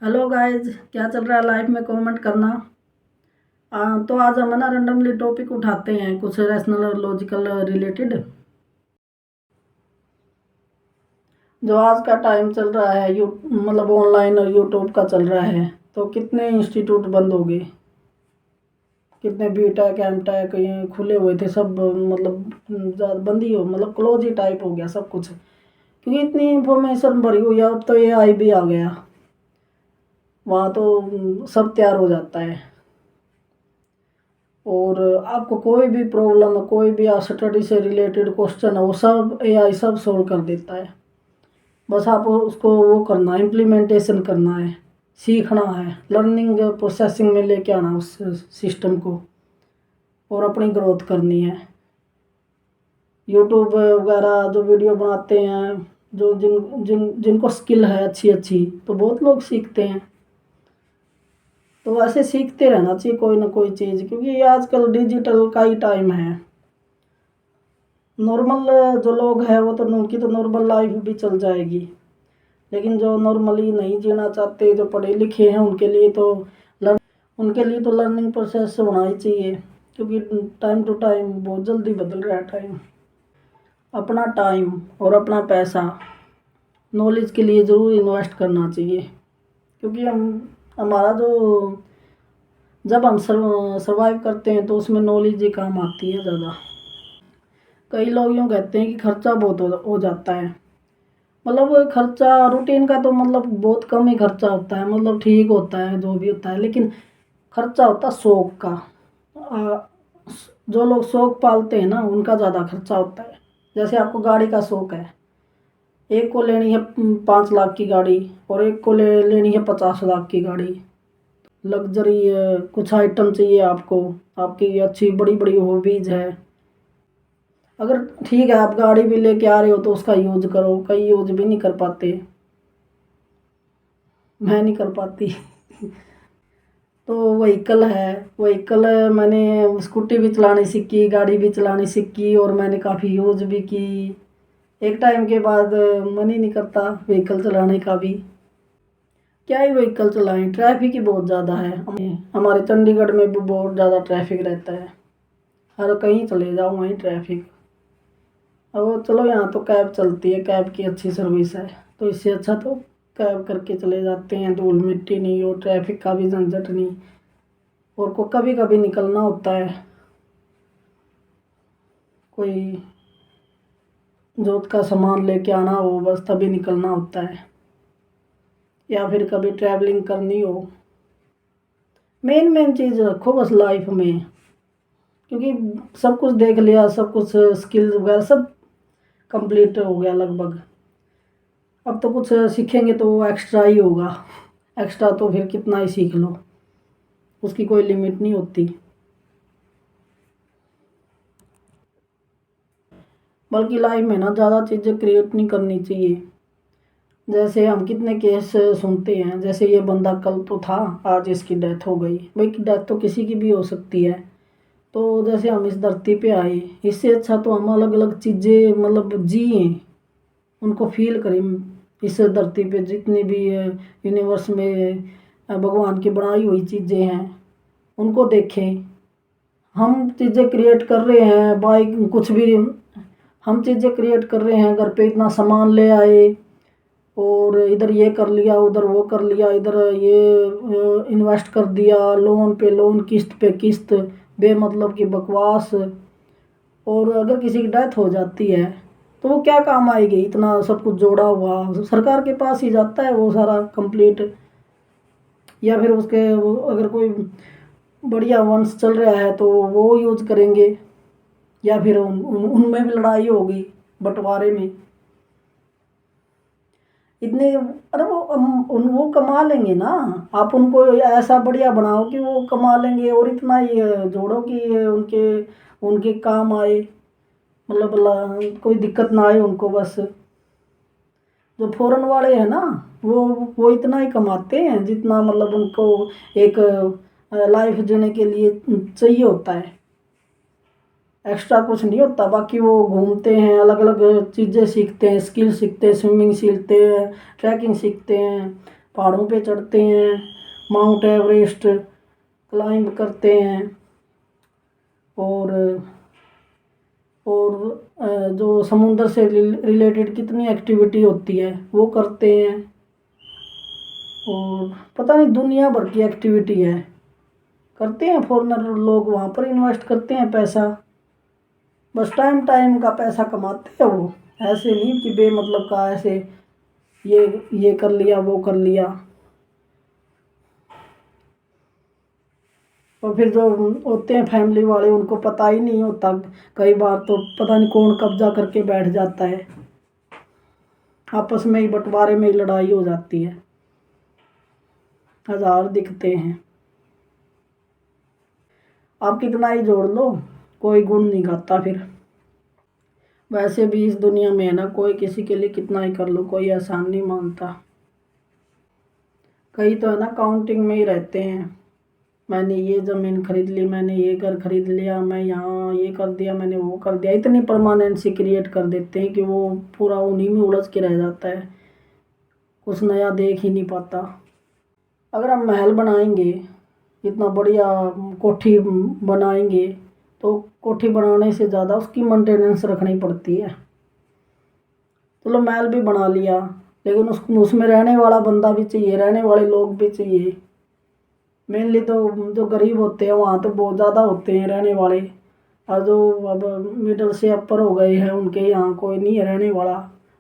Hello guys, क्या चल रहा है लाइफ में कमेंट करना। तो आज हम है ना रैंडमली टॉपिक उठाते हैं कुछ रैशनल और लॉजिकल रिलेटेड। जो आज का टाइम चल रहा है यू मतलब ऑनलाइन और यूट्यूब का चल रहा है, तो कितने इंस्टीट्यूट बंद हो गए, कितने बी टेक एम टेक ये खुले हुए थे सब, मतलब ज़्यादा बंद ही हो, मतलब क्लोज ही टाइप हो गया सब कुछ, क्योंकि इतनी इंफॉर्मेशन भरी हुई है। अब तो ये आई भी आ गया, वहाँ तो सब तैयार हो जाता है। और आपको कोई भी प्रॉब्लम है, कोई भी स्टडी से रिलेटेड क्वेश्चन है, वो सब एआई सब सोल्व कर देता है। बस आप उसको वो करना है, इम्प्लीमेंटेशन करना है, सीखना है, लर्निंग प्रोसेसिंग में लेके आना उस सिस्टम को, और अपनी ग्रोथ करनी है। यूट्यूब वगैरह जो वीडियो बनाते हैं, जो जिन जिन जिनको स्किल है अच्छी अच्छी, तो बहुत लोग सीखते हैं। तो ऐसे सीखते रहना चाहिए कोई ना कोई चीज़, क्योंकि ये आजकल डिजिटल का ही टाइम है। नॉर्मल जो लोग हैं वो तो उनकी तो नॉर्मल लाइफ भी चल जाएगी, लेकिन जो नॉर्मली नहीं जीना चाहते, जो पढ़े लिखे हैं, उनके लिए तो लर्निंग प्रोसेस होना ही चाहिए, क्योंकि टाइम टू टाइम बहुत जल्दी बदल रहा है टाइम। अपना टाइम और अपना पैसा नॉलेज के लिए ज़रूर इन्वेस्ट करना चाहिए, क्योंकि हमारा जो जब हम सर्वाइव करते हैं तो उसमें नॉलेज ही काम आती है ज़्यादा। कई लोग यूँ कहते हैं कि खर्चा बहुत हो जाता है। मतलब खर्चा रूटीन का तो मतलब बहुत कम ही खर्चा होता है, मतलब ठीक होता है जो भी होता है, लेकिन खर्चा होता है शौक का। आ, जो लोग शौक पालते हैं ना, उनका ज़्यादा खर्चा होता है। जैसे आपको गाड़ी का शौक है, एक को लेनी है 5 लाख की गाड़ी, और एक को लेनी है 50 लाख की गाड़ी। लग्जरी कुछ आइटम चाहिए आपको, आपकी अच्छी बड़ी बड़ी हॉबीज है। अगर ठीक है आप गाड़ी भी लेके आ रहे हो तो उसका यूज करो, कई यूज भी नहीं कर पाते, मैं नहीं कर पाती। तो व्हीकल मैंने स्कूटी भी चलानी सीखी, गाड़ी भी चलानी सीखी, और मैंने काफ़ी यूज भी की। एक टाइम के बाद मन ही नहीं करता व्हीकल चलाने का भी। क्या ही व्हीकल चलाएं, ट्रैफिक ही बहुत ज़्यादा है। हमारे चंडीगढ़ में भी बहुत ज़्यादा ट्रैफिक रहता है, हर कहीं चले जाओ वहीं ट्रैफिक। अब चलो यहाँ तो कैब चलती है, कैब की अच्छी सर्विस है, तो इससे अच्छा तो कैब करके चले जाते हैं, धूल मिट्टी नहीं और ट्रैफिक का भी झंझट नहीं। और को कभी कभी निकलना होता है, कोई जोत का सामान लेके आना हो, बस तभी निकलना होता है, या फिर कभी ट्रैवलिंग करनी हो। मेन मेन चीज़ रखो बस लाइफ में, क्योंकि सब कुछ देख लिया, सब कुछ स्किल्स वगैरह सब कंप्लीट हो गया लगभग। अब तो कुछ सीखेंगे तो वो एक्स्ट्रा ही होगा, एक्स्ट्रा तो फिर कितना ही सीख लो, उसकी कोई लिमिट नहीं होती। बल्कि लाइफ में ना ज़्यादा चीज़ें क्रिएट नहीं करनी चाहिए। जैसे हम कितने केस सुनते हैं, जैसे ये बंदा कल तो था, आज इसकी डेथ हो गई। भाई डेथ तो किसी की भी हो सकती है। तो जैसे हम इस धरती पे आए, इससे अच्छा तो हम अलग अलग चीज़ें मतलब जिए, उनको फील करें। इस धरती पे जितनी भी यूनिवर्स में भगवान की बनाई हुई चीज़ें हैं, उनको देखें। हम चीज़ें क्रिएट कर रहे हैं बाई कुछ भी, हम चीज़ें क्रिएट कर रहे हैं, घर पे इतना सामान ले आए, और इधर ये कर लिया, उधर वो कर लिया, इधर ये इन्वेस्ट कर दिया, लोन पे लोन, किस्त पे किस्त, बेमतलब की बकवास। और अगर किसी की डेथ हो जाती है तो वो क्या काम आएगी, इतना सब कुछ जोड़ा हुआ सरकार के पास ही जाता है वो सारा कंप्लीट। या फिर अगर कोई बढ़िया वंश चल रहा है तो वो यूज करेंगे, या फिर उनमें भी लड़ाई होगी बंटवारे में। इतने अरे वो कमा लेंगे ना, आप उनको ऐसा बढ़िया बनाओ कि वो कमा लेंगे, और इतना ही जोड़ो कि उनके उनके काम आए, मतलब कोई दिक्कत ना आए उनको। बस जो फॉरेन वाले हैं ना, वो इतना ही कमाते हैं जितना मतलब उनको एक लाइफ जीने के लिए चाहिए होता है, एक्स्ट्रा कुछ नहीं होता। बाकी वो घूमते हैं, अलग अलग चीज़ें सीखते हैं, स्किल सीखते हैं, स्विमिंग सीखते हैं, ट्रैकिंग सीखते हैं, पहाड़ों पे चढ़ते हैं, माउंट एवरेस्ट क्लाइंब करते हैं, और जो समुंदर से रिलेटेड कितनी एक्टिविटी होती है वो करते हैं। और पता नहीं दुनिया भर की एक्टिविटी है, करते हैं फॉरेनर लोग, वहाँ पर इन्वेस्ट करते हैं पैसा, बस टाइम टाइम का पैसा कमाते हैं वो, ऐसे नहीं कि बेमतलब का ऐसे ये कर लिया वो कर लिया। और फिर जो होते हैं फैमिली वाले उनको पता ही नहीं होता, कई बार तो पता नहीं कौन कब्जा करके बैठ जाता है, आपस में ही बंटवारे में ही लड़ाई हो जाती है, हजार दिखते हैं। आप कितना ही जोड़ लो कोई गुण नहीं गाता फिर। वैसे भी इस दुनिया में है ना, कोई किसी के लिए कितना ही कर लो कोई एहसान नहीं मानता। कई तो है ना काउंटिंग में ही रहते हैं, मैंने ये ज़मीन खरीद ली, मैंने ये घर खरीद लिया, मैं यहाँ ये कर दिया, मैंने वो कर दिया, इतनी परमानेंसी क्रिएट कर देते हैं कि वो पूरा उन्हीं में उलझ के रह जाता है, कुछ नया देख ही नहीं पाता। अगर हम महल बनाएंगे, इतना बढ़िया कोठी बनाएंगे, तो कोठी बनाने से ज़्यादा उसकी मेंटेनेंस रखनी पड़ती है। चलो महल भी बना लिया, लेकिन उसमें रहने वाला बंदा भी चाहिए, रहने वाले लोग भी चाहिए। मेनली तो जो गरीब होते हैं वहाँ तो बहुत ज़्यादा होते हैं रहने वाले, और जो अब मिडल से अपर हो गए हैं उनके यहाँ कोई नहीं है रहने वाला,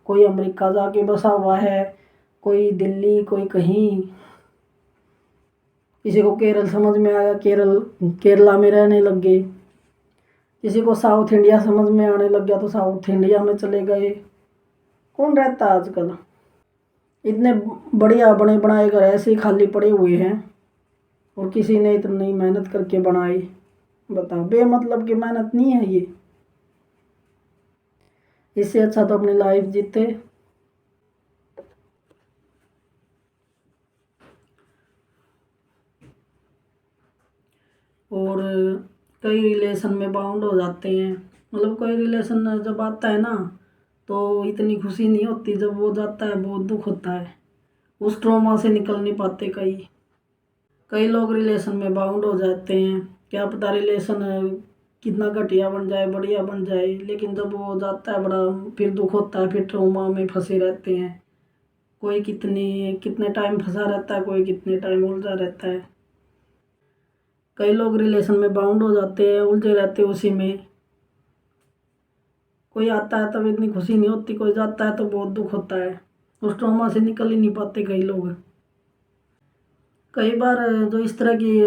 कोई अमेरिका जाके बसा हुआ है, कोई दिल्ली, कोई कहीं। किसी को केरल समझ में आया, केरला में रहने लग गए, किसी को साउथ इंडिया समझ में आने लग गया तो साउथ इंडिया में चले गए। कौन रहता है आजकल, इतने बढ़िया बने बनाए घर ऐसे ही खाली पड़े हुए हैं, और किसी ने इतनी मेहनत करके बनाई, बताओ बेमतलब की मेहनत नहीं है ये। इससे अच्छा तो अपनी लाइफ जीते। और कई रिलेशन में बाउंड हो जाते हैं, मतलब कोई रिलेशन जब आता है ना तो इतनी खुशी नहीं होती, जब वो जाता है बहुत दुख होता है, उस ट्रॉमा से निकल नहीं पाते कई कई लोग रिलेशन में बाउंड हो जाते हैं, क्या पता रिलेशन कितना घटिया बन जाए बढ़िया बन जाए, लेकिन जब वो जाता है बड़ा फिर दुख होता है, फिर ट्रॉमा में फंसे रहते हैं। कोई कितने टाइम फंसा रहता है, कोई कितने टाइम उलझा रहता है। कई लोग रिलेशन में बाउंड हो जाते हैं, उलझे रहते हैं उसी में, कोई आता है तब इतनी खुशी नहीं होती, कोई जाता है तो बहुत दुख होता है, उस ट्रॉमा से निकल ही नहीं पाते कई लोग। कई बार जो इस तरह की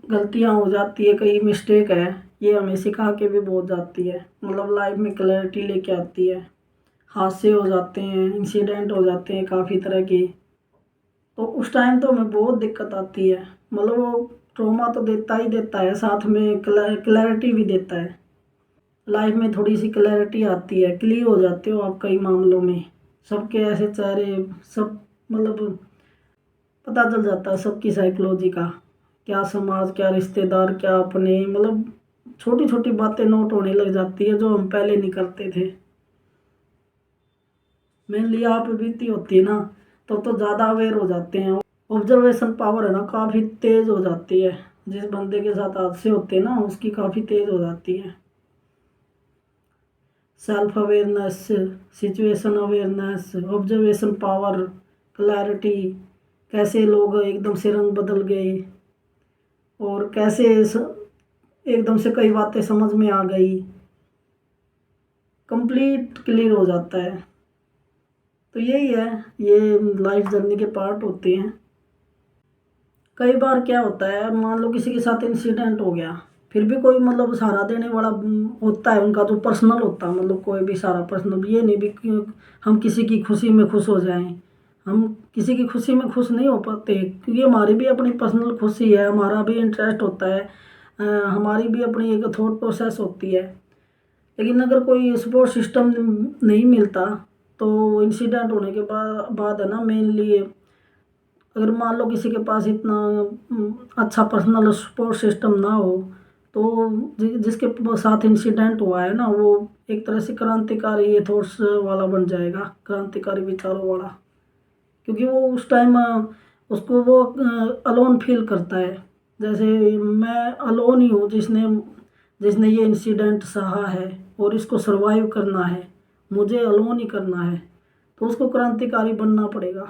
गलतियां हो जाती है, कई मिस्टेक है, ये हमें सिखा के भी बहुत जाती है, मतलब लाइफ में क्लैरिटी लेके आती है। हादसे हो जाते हैं, इंसिडेंट हो जाते हैं काफ़ी तरह के, तो उस टाइम तो हमें बहुत दिक्कत आती है, मतलब वो ट्रॉमा तो देता ही देता है, साथ में क्लैरिटी भी देता है। लाइफ में थोड़ी सी क्लैरिटी आती है, क्लियर हो जाते हो आप कई मामलों में, सबके ऐसे चेहरे सब, मतलब पता चल जाता है सबकी साइकोलॉजी का, क्या समाज, क्या रिश्तेदार, क्या अपने, मतलब छोटी छोटी बातें नोट होने लग जाती है जो हम पहले नहीं करते थे। मेनली आप बीती होती है ना तो ज़्यादा अवेयर हो जाते हैं, ऑब्जर्वेशन पावर है ना काफ़ी तेज़ हो जाती है, जिस बंदे के साथ हादसे होते हैं ना उसकी काफ़ी तेज़ हो जाती है। Self awareness, situation awareness, observation power, clarity, कैसे लोग एकदम से रंग बदल गए, और कैसे एकदम से कई बातें समझ में आ गई, कंप्लीट क्लियर हो जाता है। तो यही है, ये लाइफ जर्नी के पार्ट होते हैं। कई बार क्या होता है, मान लो किसी के साथ इंसिडेंट हो गया, फिर भी कोई मतलब सहारा देने वाला होता है उनका जो पर्सनल होता है, मतलब कोई भी सहारा पर्सनल, ये नहीं भी कि हम किसी की खुशी में खुश हो जाएं, हम किसी की खुशी में खुश नहीं हो पाते, क्योंकि हमारी भी अपनी पर्सनल खुशी है, हमारा भी इंटरेस्ट होता है, हमारी भी अपनी एक थॉट प्रोसेस होती है। लेकिन अगर कोई सपोर्ट सिस्टम नहीं मिलता तो इंसिडेंट होने के बाद है ना, मेनली अगर मान लो किसी के पास इतना अच्छा पर्सनल सपोर्ट सिस्टम ना हो, तो जिसके साथ इंसिडेंट हुआ है ना वो एक तरह से क्रांतिकारी ये थॉट्स वाला बन जाएगा, क्रांतिकारी विचारों वाला, क्योंकि वो उस टाइम उसको वो अलोन फील करता है, जैसे मैं अलोन ही हूँ जिसने जिसने ये इंसिडेंट सहा है और इसको सरवाइव करना है, मुझे अलोन ही करना है। तो उसको क्रांतिकारी बनना पड़ेगा,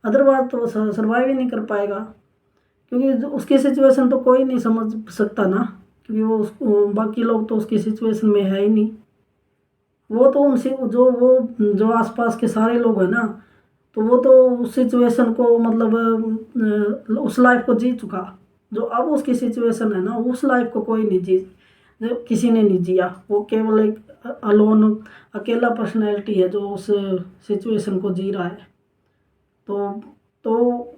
अदरवाइज तो सरवाइव ही नहीं कर पाएगा, क्योंकि उसकी सिचुएशन तो कोई नहीं समझ सकता ना, क्योंकि वो बाकी लोग तो उसकी सिचुएशन में है ही नहीं। वो तो उनसे जो आसपास के सारे लोग हैं ना, तो वो तो उस सिचुएशन को मतलब उस लाइफ को जी चुका। जो अब उसकी सिचुएशन है ना, उस लाइफ को कोई नहीं जी, जो किसी ने नहीं जिया। वो केवल एक अलोन अकेला पर्सनैलिटी है जो उस सिचुएशन को जी रहा है। तो तो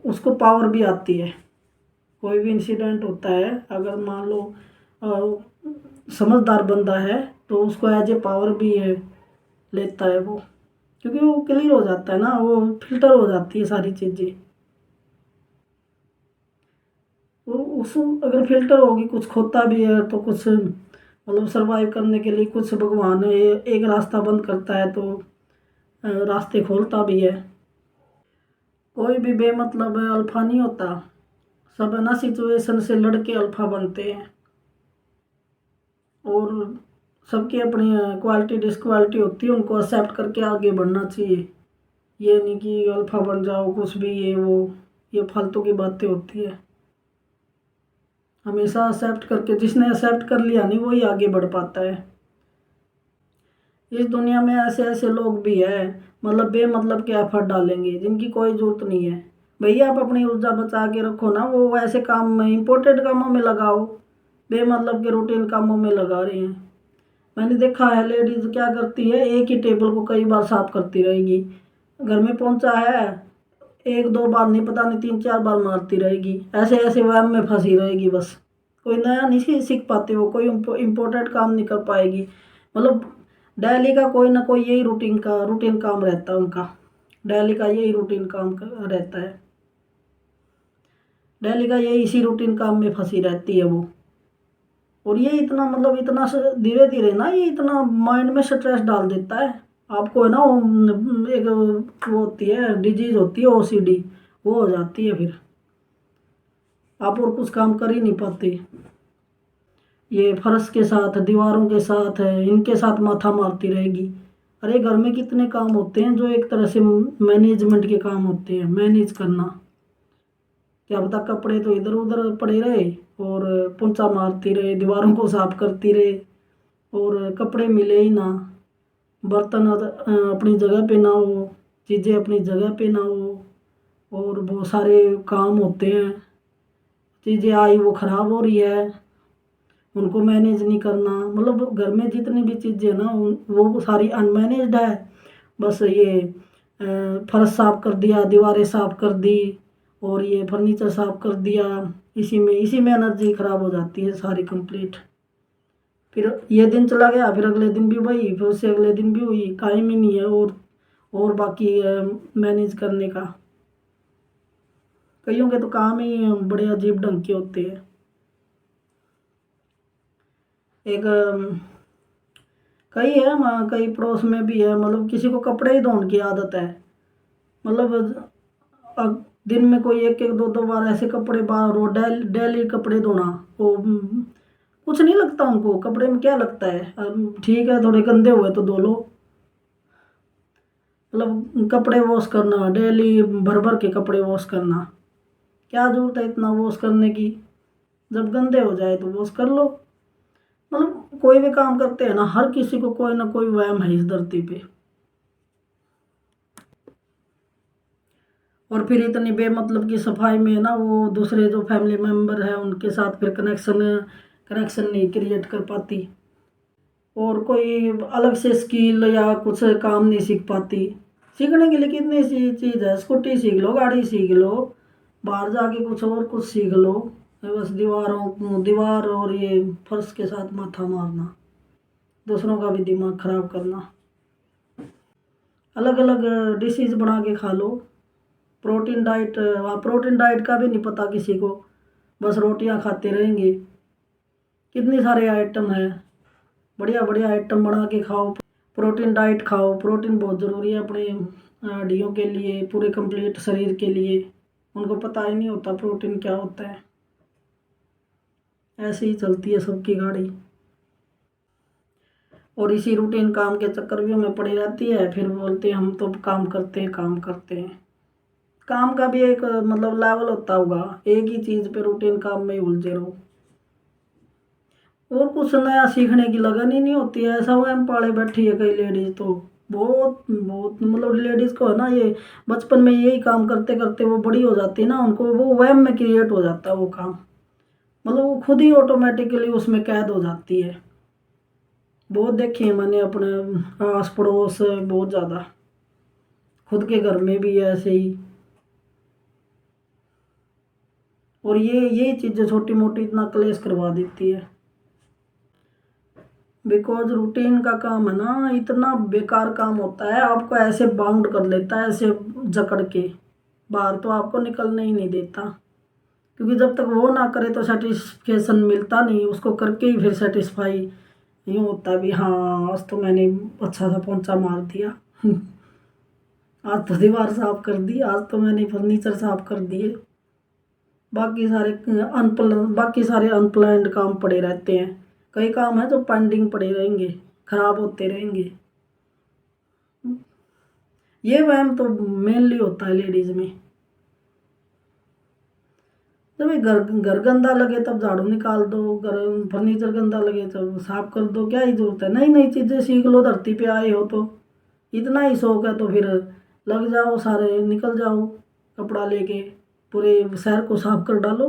उसको पावर भी आती है। कोई भी इंसिडेंट होता है, अगर मान लो समझदार बंदा है तो उसको एज ए पावर भी लेता है वो, क्योंकि वो क्लियर हो जाता है ना, वो फिल्टर हो जाती है सारी चीज़ें। वो उस अगर फिल्टर होगी, कुछ खोता भी है तो कुछ मतलब सरवाइव करने के लिए कुछ भगवान एक रास्ता बंद करता है तो रास्ते खोलता भी है। कोई भी बेमतलब अल्फा नहीं होता, सब है ना सिचुएशन से लड़के अल्फा बनते हैं। और सबकी अपनी क्वालिटी डिसक्वालिटी होती है, उनको एक्सेप्ट करके आगे बढ़ना चाहिए। ये नहीं कि अल्फा बन जाओ कुछ भी ये वो, ये फालतू की बातें होती है। हमेशा एक्सेप्ट करके, जिसने एक्सेप्ट कर लिया नहीं वही आगे बढ़ पाता है। इस दुनिया में ऐसे ऐसे लोग भी हैं, मतलब बेमतलब के एफर्ट डालेंगे जिनकी कोई जरूरत नहीं है। भैया आप अपनी ऊर्जा बचा के रखो ना, वो ऐसे काम में इम्पोर्टेंट कामों में लगाओ, बेमतलब के रूटीन कामों में लगा रहे हैं। मैंने देखा है लेडीज क्या करती है, एक ही टेबल को कई बार साफ करती रहेगी। घर में पहुंचा है, एक दो बार नहीं, पता नहीं तीन चार बार मारती रहेगी, ऐसे ऐसे वहम में फंसी रहेगी। बस कोई नया नहीं सीख पाते, वो कोई इम्पोर्टेंट काम नहीं कर पाएगी। मतलब डेली का कोई ना कोई यही रूटीन काम रहता है उनका, डेली का यही रूटीन काम रहता है, डेली का यही इसी रूटीन काम में फंसी रहती है वो। और ये इतना मतलब इतना धीरे धीरे ना ये इतना माइंड में स्ट्रेस डाल देता है आपको, है ना। वो एक वो होती है डिजीज होती है ओसीडी, वो हो जाती है, फिर आप और कुछ काम कर ही नहीं पाते। ये फर्श के साथ, दीवारों के साथ है, इनके साथ माथा मारती रहेगी। अरे घर में कितने काम होते हैं जो एक तरह से मैनेजमेंट के काम होते हैं, मैनेज करना। क्या पता कपड़े तो इधर उधर पड़े रहे और पोंछा मारती रहे, दीवारों को साफ करती रहे और कपड़े मिले ही ना, बर्तन अपनी जगह पे ना हो, चीज़ें अपनी जगह पे ना हो, और बहुत सारे काम होते हैं, चीज़ें आई वो ख़राब हो रही है, उनको मैनेज नहीं करना। मतलब घर में जितनी भी चीज़ें हैं ना वो सारी अनमैनेज्ड है। बस ये फर्श साफ कर दिया, दीवारें साफ कर दी और ये फर्नीचर साफ कर दिया, इसी में एनर्जी ख़राब हो जाती है सारी कंप्लीट। फिर ये दिन चला गया, फिर अगले दिन भी वही, फिर उससे अगले दिन भी वही, टाइम ही नहीं है और बाकी मैनेज करने का। कईयों के तो काम ही बड़े अजीब ढंग के होते हैं। एक कई है कई पड़ोस में भी है, मतलब किसी को कपड़े ही धोने की आदत है। मतलब दिन में कोई एक एक दो दो बार ऐसे कपड़े बाहर रो, डेली कपड़े धोना, वो कुछ नहीं लगता उनको, कपड़े में क्या लगता है। ठीक है थोड़े गंदे हुए तो धो लो, मतलब कपड़े वॉश करना डेली, भर भर के कपड़े वॉश करना, क्या जरूरत है इतना वॉश करने की। जब गंदे हो जाए तो वॉश कर लो। मतलब कोई भी काम करते हैं ना, हर किसी को कोई ना कोई वहम है इस धरती पे। और फिर इतनी बेमतलब की सफाई में ना वो दूसरे जो फैमिली मेम्बर है उनके साथ फिर कनेक्शन नहीं क्रिएट कर पाती, और कोई अलग से स्किल या कुछ काम नहीं सीख पाती। सीखने के लिए कितनी सी चीज़ है, स्कूटी सीख लो, गाड़ी सीख लो, बाहर जाके कुछ और कुछ सीख लो। बस दीवार और ये फर्श के साथ माथा मारना, दूसरों का भी दिमाग खराब करना। अलग अलग डिशेज बना के खा लो, प्रोटीन डाइट का भी नहीं पता किसी को, बस रोटियां खाते रहेंगे। कितने सारे आइटम है, बढ़िया बढ़िया आइटम बना के खाओ, प्रोटीन डाइट खाओ। प्रोटीन बहुत ज़रूरी है अपने हड्डियों के लिए, पूरे कंप्लीट शरीर के लिए। उनको पता ही नहीं होता प्रोटीन क्या होता है। ऐसे ही चलती है सबकी गाड़ी, और इसी रूटीन काम के चक्कर में पड़ी रहती है। फिर बोलते हैं हम तो काम करते हैं, काम करते हैं। काम का भी एक मतलब लेवल होता होगा, एक ही चीज़ पे रूटीन काम में ही उलझे रहो और कुछ नया सीखने की लगन ही नहीं होती है। ऐसा वहम पाले बैठी है कई लेडीज तो, बहुत बहुत मतलब लेडीज को है ना, ये बचपन में यही काम करते करते वो बड़ी हो जाती है ना, उनको वो वहम में क्रिएट हो जाता है वो काम, मतलब वो खुद ही ऑटोमेटिकली उसमें कैद हो जाती है। बहुत देखी है मैंने अपने आस पड़ोस बहुत ज़्यादा, खुद के घर में भी ऐसे ही। और ये चीज़ें छोटी मोटी इतना क्लेश करवा देती है, बिकॉज रूटीन का काम है ना, इतना बेकार काम होता है। आपको ऐसे बाउंड कर लेता है, ऐसे जकड़ के बाहर तो आपको निकलने ही नहीं देता, क्योंकि जब तक वो ना करे तो सेटिस्फेक्शन मिलता नहीं, उसको करके ही फिर सेटिस्फाई यूँ होता है भी हाँ आज तो मैंने अच्छा सा पोंछा मार दिया आज तो दीवार साफ कर दी, आज तो मैंने फर्नीचर साफ कर दिए। बाकी सारे अनप्लान्ड काम पड़े रहते हैं। कई काम है जो पेंडिंग पड़े रहेंगे, खराब होते रहेंगे। ये वहम तो मेनली होता है लेडीज में। जब ये घर घर गंदा लगे तब झाड़ू निकाल दो, घर फर्नीचर गंदा लगे तब साफ कर दो, क्या ही जरूरत है। नई नई चीजें सीख लो, धरती पे आए हो तो इतना ही शौक है तो फिर लग जाओ, सारे निकल जाओ कपड़ा लेके, पूरे शहर को साफ कर डालो।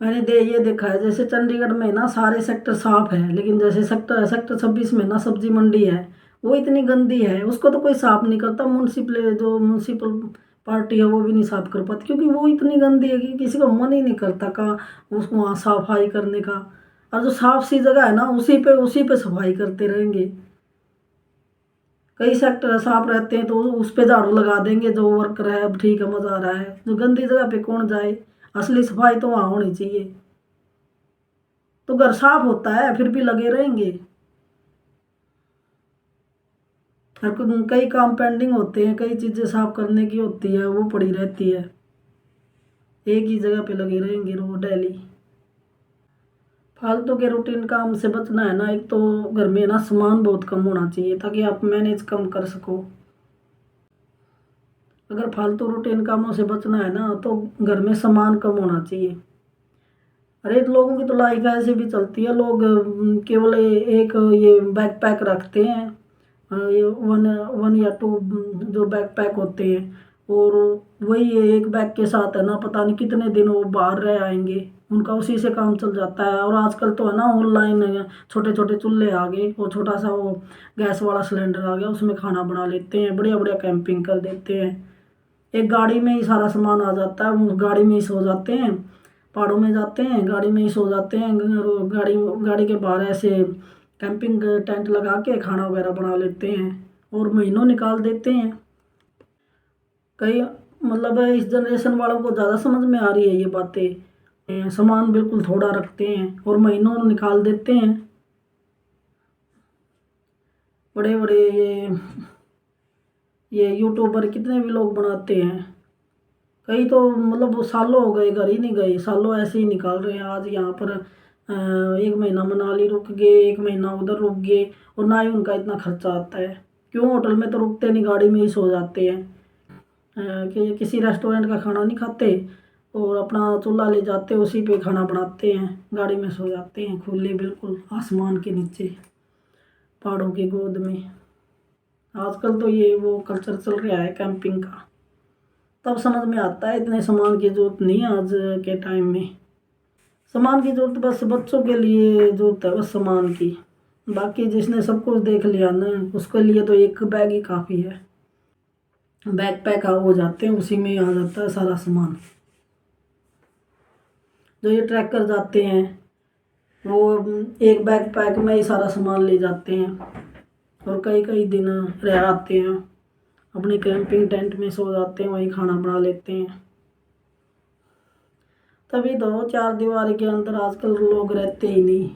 मैंने ये देखा है, जैसे चंडीगढ़ में ना सारे सेक्टर साफ है, लेकिन जैसे सेक्टर 26 में ना सब्जी मंडी है, वो इतनी गंदी है, उसको तो कोई साफ नहीं करता। म्यूनसिपल पार्टी है वो भी नहीं साफ कर पाती, क्योंकि वो इतनी गंदी है कि किसी का मन ही नहीं करता का उसको वहाँ सफाई करने का। और जो साफ सी जगह है ना, उसी पे सफाई करते रहेंगे। कई सेक्टर साफ रहते हैं तो उस पे झाड़ू लगा देंगे, जो वर्कर है अब ठीक है मजा आ रहा है। जो गंदी जगह पे कौन जाए, असली सफाई तो वहाँ होनी चाहिए। तो घर साफ होता है फिर भी लगे रहेंगे, और कई काम पेंडिंग होते हैं, कई चीजें साफ करने की होती है वो पड़ी रहती है, एक ही जगह पे लगे रहेंगे रोज डेली। फालतू के रूटीन काम से बचना है ना, एक तो घर में ना सामान बहुत कम होना चाहिए ताकि आप मैनेज कम कर सको। अगर फालतू रूटीन कामों से बचना है ना तो घर में सामान कम होना चाहिए। अरे लोगों की तो लाइफ ऐसे भी चलती है, लोग केवल एक ये बैकपैक रखते हैं, ये वन वन या टू जो बैकपैक होते हैं, और वही एक बैग के साथ है ना पता नहीं कितने दिन वो बाहर रह आएंगे, उनका उसी से काम चल जाता है। और आजकल तो है ना ऑनलाइन छोटे छोटे चूल्हे आ गए, और छोटा सा वो गैस वाला सिलेंडर आ गया, उसमें खाना बना लेते हैं, बढ़िया बढ़िया कैंपिंग कर देते हैं। एक गाड़ी में ही सारा सामान आ जाता है, उस गाड़ी में ही सो जाते हैं, पहाड़ों में जाते हैं गाड़ी में ही सो जाते हैं, गाड़ी गाड़ी के बाहर ऐसे कैंपिंग टेंट लगा के खाना वगैरह बना लेते हैं और महीनों निकाल देते हैं। कई मतलब इस जनरेशन वालों को ज़्यादा समझ में आ रही है ये बातें, सामान बिल्कुल थोड़ा रखते हैं और महीनों निकाल देते हैं। बड़े बड़े ये यूट्यूबर कितने भी लोग बनाते हैं, कई तो मतलब वो सालों हो गए घर ही नहीं गए, सालों ऐसे ही निकाल रहे हैं। आज यहाँ पर एक महीना मनाली रुक गए, एक महीना उधर रुक गए, और ना ही उनका इतना खर्चा आता है। क्यों, होटल में तो रुकते नहीं, गाड़ी में ही सो जाते हैं। कि किसी रेस्टोरेंट का खाना नहीं खाते और अपना चूल्हा ले जाते, उसी पे खाना बनाते हैं, गाड़ी में सो जाते हैं खुले बिल्कुल आसमान के नीचे, पहाड़ों की गोद में। आजकल तो ये वो कल्चर चल रहा है कैंपिंग का, तब समझ में आता है इतने सामान की जरूरत नहीं है आज के टाइम में। सामान की जरूरत बस बच्चों के लिए जरूरत है, बस सामान की। बाकी जिसने सब कुछ देख लिया ना उसके लिए तो एक बैग ही काफ़ी है, बैग पैक हो जाते हैं, उसी में आ जाता है सारा सामान। जो ये ट्रैकर जाते हैं वो एक बैग पैक में ही सारा सामान ले जाते हैं और कई कई दिन रह आते हैं, अपने कैंपिंग टेंट में सो जाते हैं, वहीं खाना बना लेते हैं। तभी तो चार दीवारी के अंदर आजकल लोग रहते ही नहीं,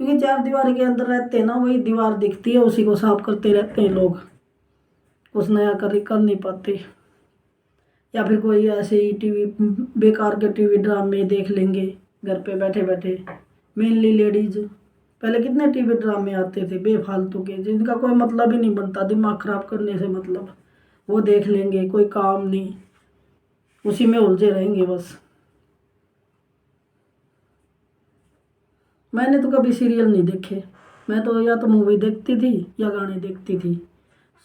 क्योंकि चार दीवारी के अंदर रहते हैं ना, वही दीवार दिखती है उसी को साफ करते रहते हैं लोग, कुछ नया कर नहीं पाते। या फिर कोई ऐसे ही टीवी, बेकार के टीवी ड्रामे देख लेंगे घर पे बैठे बैठे। मेनली लेडीज, पहले कितने टीवी ड्रामे आते थे बेफालतू के, जिनका कोई मतलब ही नहीं बनता, दिमाग खराब करने से मतलब, वो देख लेंगे, कोई काम नहीं, उसी में उलझे रहेंगे बस। मैंने तो कभी सीरियल नहीं देखे। मैं तो या तो मूवी देखती थी या गाने देखती थी,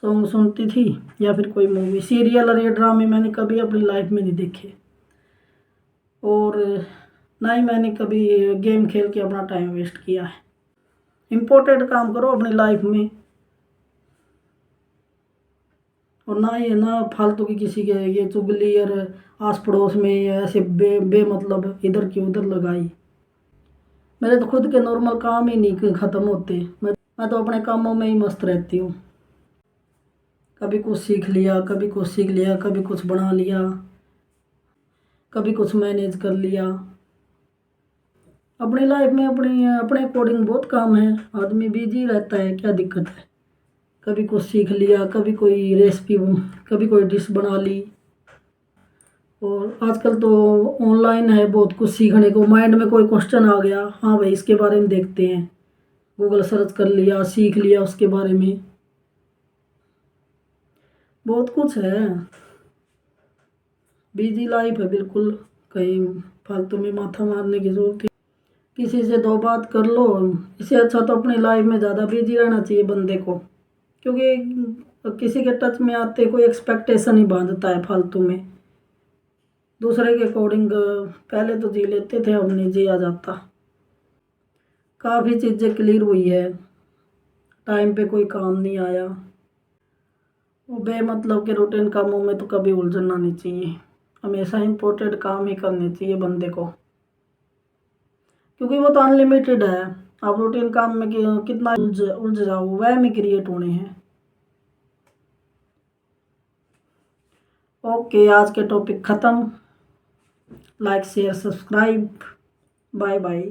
सॉन्ग सुनती थी, या फिर कोई मूवी। सीरियल और ये ड्रामे मैंने कभी अपनी लाइफ में नहीं देखे। और ना ही मैंने कभी गेम खेल के अपना टाइम वेस्ट किया है। इम्पोर्टेंट काम करो अपनी लाइफ में, और ना ये ना फालतू की किसी के ये चुगली और आस पड़ोस में ये ऐसे बेमतलब इधर की उधर लगाई। मेरे तो खुद के नॉर्मल काम ही नहीं ख़त्म होते। मैं तो अपने कामों में ही मस्त रहती हूँ। कभी कुछ सीख लिया, कभी कुछ सीख लिया, कभी कुछ बना लिया, कभी कुछ मैनेज कर लिया। अपनी लाइफ में अपनी अपने अकॉर्डिंग बहुत काम है, आदमी बिजी रहता है, क्या दिक्कत है। कभी कुछ सीख लिया, कभी कोई रेसिपी, कभी कोई डिश बना ली। और आजकल तो ऑनलाइन है बहुत कुछ सीखने को। माइंड में कोई क्वेश्चन आ गया, हाँ भाई इसके बारे में देखते हैं, गूगल सर्च कर लिया, सीख लिया उसके बारे में। बहुत कुछ है, बिजी लाइफ है बिल्कुल। कहीं फालतू में माथा मारने की जरूरत है, किसी से दो बात कर लो। इससे अच्छा तो अपनी लाइफ में ज़्यादा बिजी रहना चाहिए बंदे को, क्योंकि किसी के टच में आते कोई एक्सपेक्टेशन ही बांधता है फालतू में। दूसरे के अकॉर्डिंग पहले तो जी लेते थे, अब नहीं जिया जाता। काफ़ी चीज़ें क्लियर हुई है, टाइम पे कोई काम नहीं आया। वो बेमतलब के रूटीन कामों में तो कभी उलझना नहीं चाहिए, हमेशा इम्पोर्टेंट काम ही करने चाहिए बंदे को, क्योंकि वो तो अनलिमिटेड है। आप रूटीन काम में कितना उलझ जाओ, वह में क्रिएट होने हैं। ओके, आज के टॉपिक ख़त्म। Like share subscribe, bye bye.